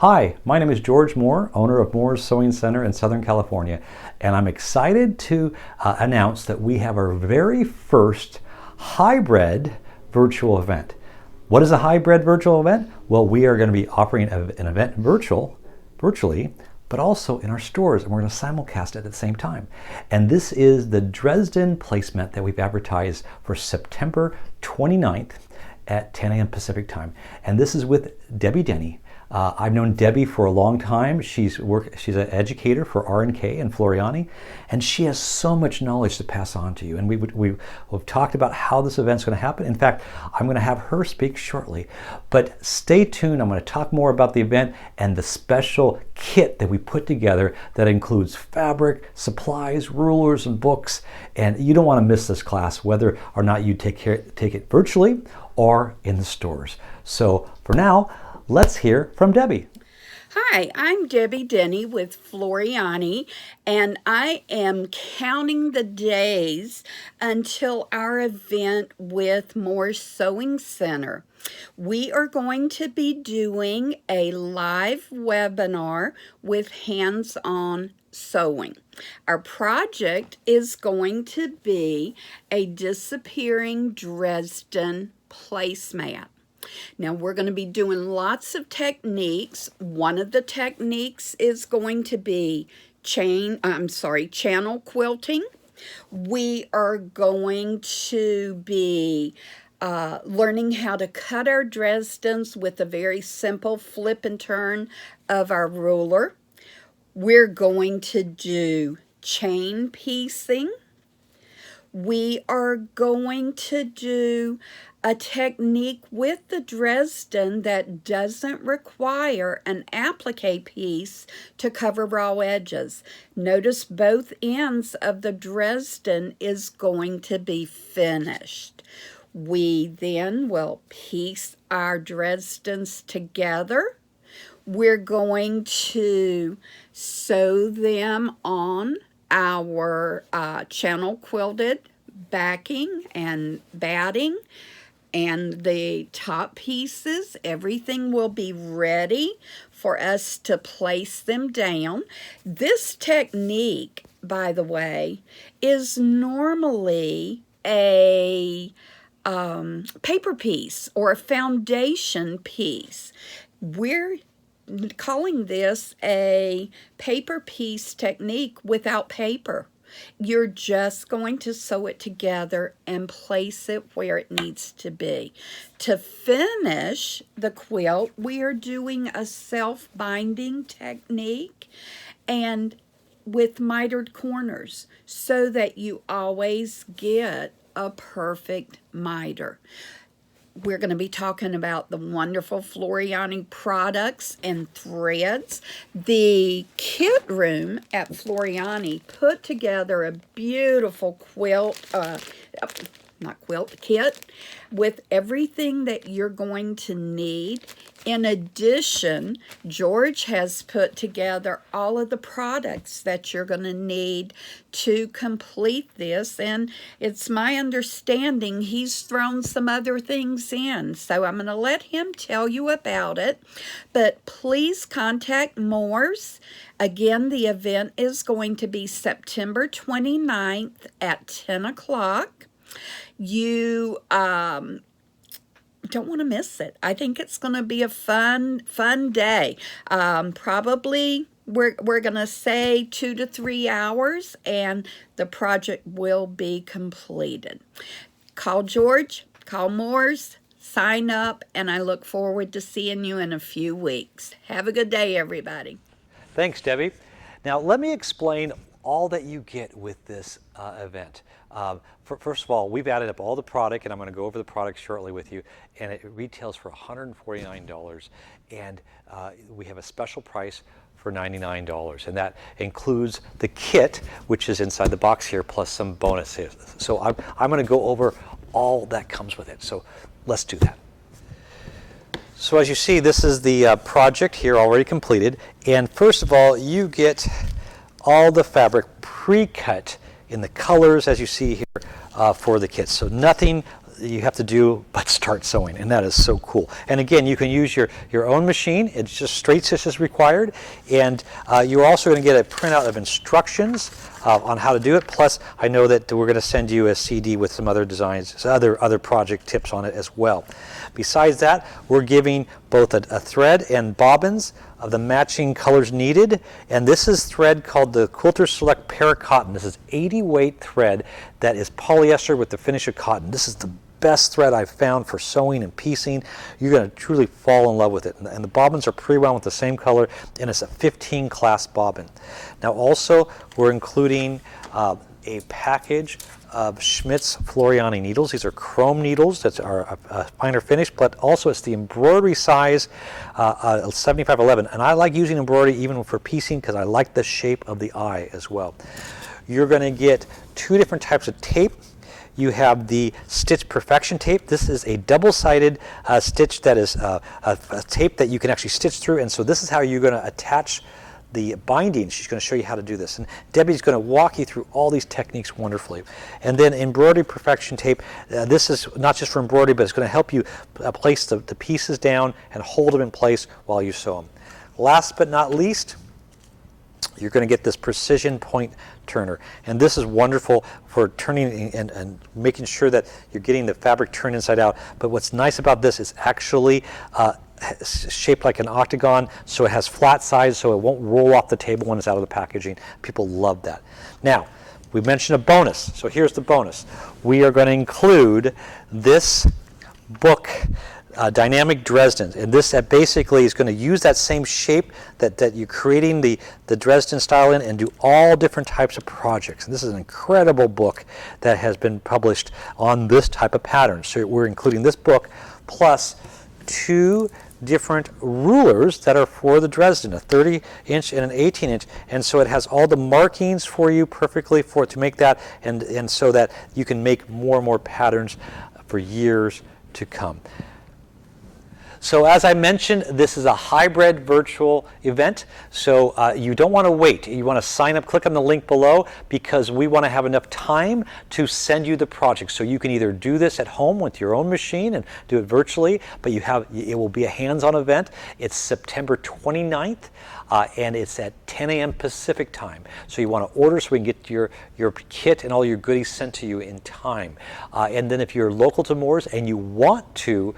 Hi, my name is George Moore, owner of Moore's Sewing Center in Southern California, and I'm excited to announce that we have our very first hybrid virtual event. What is a hybrid virtual event? Well, we are going to be offering an event virtually, but also in our stores, and we're going to simulcast it at the same time. And this is the Dresden placement that we've advertised for September 29th at 10 a.m. Pacific time. And this is with Debbie Denny. I've known Debbie for a long time. She's an educator for R&K and Floriani, and she has so much knowledge to pass on to you. And we've talked about how this event's going to happen. In fact, I'm going to have her speak shortly. But stay tuned. I'm going to talk more about the event and the special kit that we put together that includes fabric, supplies, rulers, and books. And you don't want to miss this class, whether or not you take it virtually or in the stores. So for now, let's hear from Debbie. Hi, I'm Debbie Denny with Floriani, and I am counting the days until our event with Moore's Sewing Center. We are going to be doing a live webinar with hands-on sewing. Our project is going to be a disappearing Dresden placemat. Now we're going to be doing lots of techniques. One of the techniques is going to be channel quilting. We are going to be learning how to cut our Dresdens with a very simple flip and turn of our ruler. We're going to do chain piecing. We are going to do a technique with the Dresden that doesn't require an applique piece to cover raw edges. Notice both ends of the Dresden is going to be finished. We then will piece our Dresdens together. We're going to sew them on our channel quilted backing and batting, and the top pieces. Everything will be ready for us to place them down. This technique, by the way, is normally a paper piece or a foundation piece. We're calling this a paper piece technique without paper. You're just going to sew it together and place it where it needs to be. To finish the quilt, we are doing a self-binding technique and with mitered corners so that you always get a perfect miter. We're going to be talking about the wonderful Floriani products and threads. The kit room at Floriani put together a beautiful kit with everything that you're going to need. In addition, George has put together all of the products that you're going to need to complete this, and it's my understanding he's thrown some other things in, so I'm going to let him tell you about it. But please contact Moore's. Again, the event is going to be September 29th at 10 o'clock. You don't want to miss it. I think it's going to be a fun day. Probably we're going to say 2 to 3 hours, and the project will be completed. Call George, call Moore's, sign up, and I look forward to seeing you in a few weeks. Have a good day, everybody. Thanks, Debbie. Now, let me explain all that you get with this event. First of all, we've added up all the product, and I'm going to go over the product shortly with you, and it retails for $149, and we have a special price for $99, and that includes the kit, which is inside the box here, plus some bonuses. So I'm going to go over all that comes with it, so let's do that. So as you see, this is the project here already completed, and first of all, you get all the fabric pre-cut in the colors as you see here for the kit. So nothing you have to do but start sewing, and that is so cool. And again, you can use your own machine. It's just straight stitches required, and you're also going to get a printout of instructions on how to do it. Plus, I know that we're going to send you a CD with some other designs, other project tips on it as well. Besides that, we're giving both a thread and bobbins of the matching colors needed, and this is thread called the Quilter Select Paracotton. This is 80 weight thread that is polyester with the finish of cotton. This is the best thread I've found for sewing and piecing. You're going to truly fall in love with it. And the bobbins are pre-wound with the same color, and it's a 15 class bobbin. Now also, we're including a package of Schmidt's Floriani needles. These are chrome needles that are a finer finish, but also it's the embroidery size 7511. And I like using embroidery even for piecing because I like the shape of the eye as well. You're going to get 2 different types of tape. You have the Stitch Perfection tape. This is a double-sided stitch that is a tape that you can actually stitch through, and so this is how you're going to attach the binding. She's going to show you how to do this, and Debbie's going to walk you through all these techniques wonderfully. And then Embroidery Perfection tape, this is not just for embroidery, but it's going to help you place the pieces down and hold them in place while you sew them. Last but not least, you're going to get this precision point turner, and this is wonderful for turning and making sure that you're getting the fabric turned inside out. But what's nice about this is actually shaped like an octagon, so it has flat sides, so it won't roll off the table when it's out of the packaging. People love that. Now, we mentioned a bonus, so here's the bonus. We are going to include this book, Dynamic Dresden, and this basically is going to use that same shape that you're creating the Dresden style in, and do all different types of projects. And this is an incredible book that has been published on this type of pattern. So we're including this book plus 2 different rulers that are for the Dresden, a 30-inch and an 18-inch, and so it has all the markings for you perfectly to make that, and so that you can make more and more patterns for years to come. So as I mentioned, this is a hybrid virtual event, so you don't want to wait. You want to sign up, click on the link below, because we want to have enough time to send you the project. So you can either do this at home with your own machine and do it virtually, but it will be a hands-on event. It's September 29th. And it's at 10 a.m. Pacific time. So you want to order so we can get your kit and all your goodies sent to you in time. And then if you're local to Moores and you want to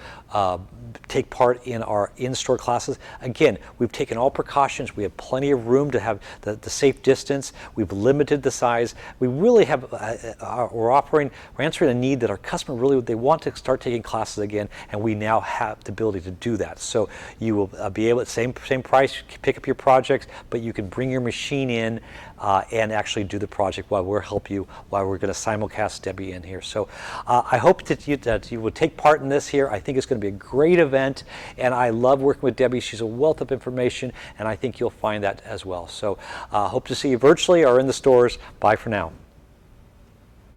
take part in our in-store classes, again, we've taken all precautions. We have plenty of room to have the safe distance. We've limited the size. We really have, we're answering a need that our customer really, they want to start taking classes again, and we now have the ability to do that. So you will be able, same price, pick up your projects, but you can bring your machine in and actually do the project while we're help you, while we're going to simulcast Debbie in here. So I hope that you would take part in this here. I think it's going to be a great event, and I love working with Debbie. She's a wealth of information, and I think you'll find that as well. So hope to see you virtually or in the stores. Bye for now.